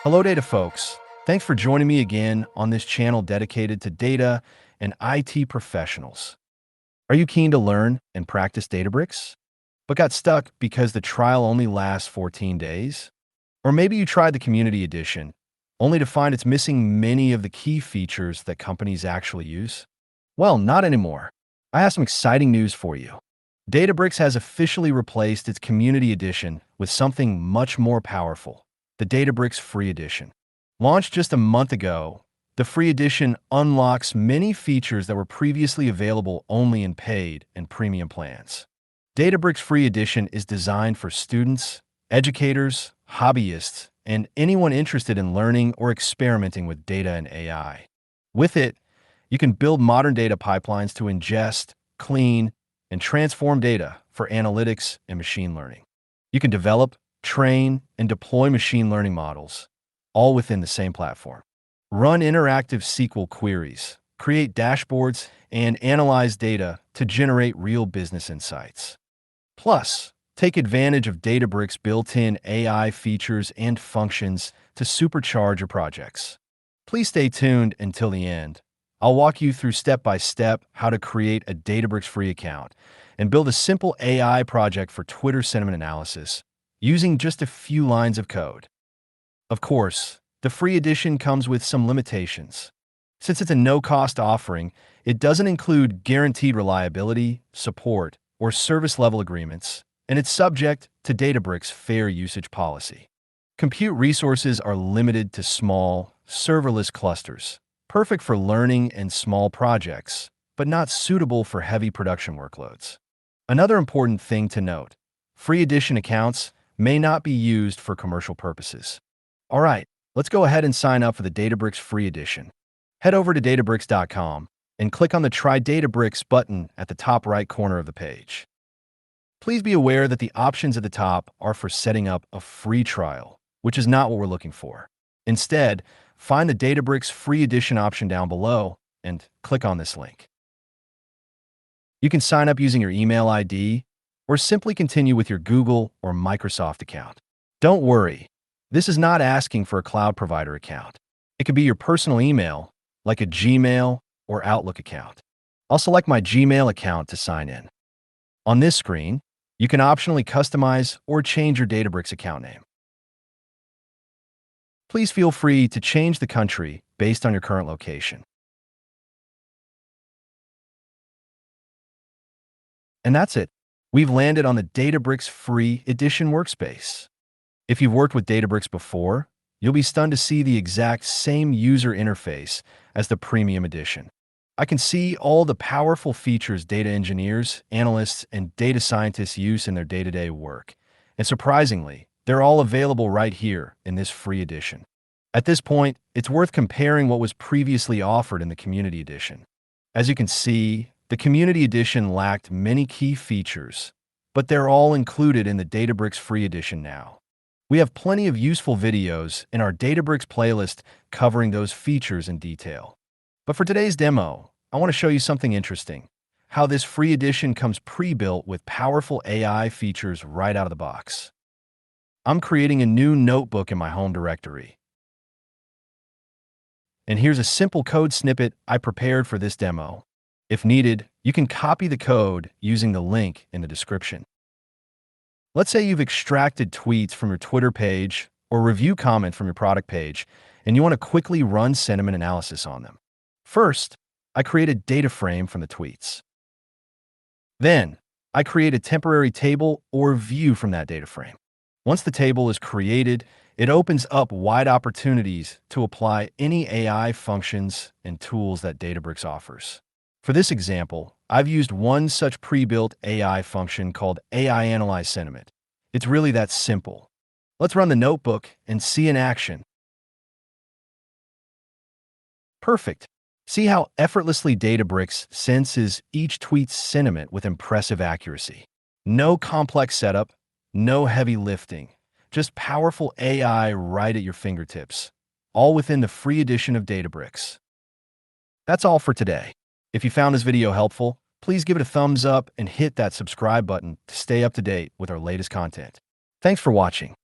Hello, data folks. Thanks for joining me again on this channel dedicated to data and IT professionals. Are you keen to learn and practice Databricks, but got stuck because the trial only lasts 14 days? Or maybe you tried the Community Edition, only to find it's missing many of the key features that companies actually use? Well, not anymore. I have some exciting news for you. Databricks has officially replaced its Community Edition with something much more powerful, the Databricks Free Edition. Launched just a month ago, the Free Edition unlocks many features that were previously available only in paid and premium plans. Databricks Free Edition is designed for students, educators, hobbyists, and anyone interested in learning or experimenting with data and AI. With it, you can build modern data pipelines to ingest, clean, and transform data for analytics and machine learning. You can develop, train, and deploy machine learning models, all within the same platform. Run interactive SQL queries, create dashboards, and analyze data to generate real business insights. Plus, take advantage of Databricks' built-in AI features and functions to supercharge your projects. Please stay tuned until the end. I'll walk you through step-by-step how to create a Databricks free account and build a simple AI project for Twitter sentiment analysis using just a few lines of code. Of course, the free edition comes with some limitations. Since it's a no-cost offering, it doesn't include guaranteed reliability, support, or service-level agreements, and it's subject to Databricks' fair usage policy. Compute resources are limited to small, serverless clusters, perfect for learning and small projects, but not suitable for heavy production workloads. Another important thing to note, free edition accounts may not be used for commercial purposes. All right, let's go ahead and sign up for the Databricks Free Edition. Head over to Databricks.com and click on the Try Databricks button at the top right corner of the page. Please be aware that the options at the top are for setting up a free trial, which is not what we're looking for. Instead, find the Databricks Free Edition option down below and click on this link. You can sign up using your email ID or simply continue with your Google or Microsoft account. Don't worry, this is not asking for a cloud provider account. It could be your personal email, like a Gmail or Outlook account. I'll select my Gmail account to sign in. On this screen, you can optionally customize or change your Databricks account name. Please feel free to change the country based on your current location. And that's it. We've landed on the Databricks Free Edition workspace. If you've worked with Databricks before, you'll be stunned to see the exact same user interface as the Premium Edition. I can see all the powerful features data engineers, analysts, and data scientists use in their day-to-day work. And surprisingly, they're all available right here in this free edition. At this point, it's worth comparing what was previously offered in the Community Edition. As you can see, the Community Edition lacked many key features, but they're all included in the Databricks Free Edition now. We have plenty of useful videos in our Databricks playlist covering those features in detail. But for today's demo, I want to show you something interesting, how this free edition comes pre-built with powerful AI features right out of the box. I'm creating a new notebook in my home directory. And here's a simple code snippet I prepared for this demo. If needed, you can copy the code using the link in the description. Let's say you've extracted tweets from your Twitter page or review comment from your product page, and you want to quickly run sentiment analysis on them. First, I create a data frame from the tweets. Then, I create a temporary table or view from that data frame. Once the table is created, it opens up wide opportunities to apply any AI functions and tools that Databricks offers. For this example, I've used one such pre-built AI function called AI Analyze Sentiment. It's really that simple. Let's run the notebook and see in action. Perfect. See how effortlessly Databricks senses each tweet's sentiment with impressive accuracy. No complex setup, no heavy lifting, just powerful AI right at your fingertips, all within the free edition of Databricks. That's all for today. If you found this video helpful, please give it a thumbs up and hit that subscribe button to stay up to date with our latest content. Thanks for watching.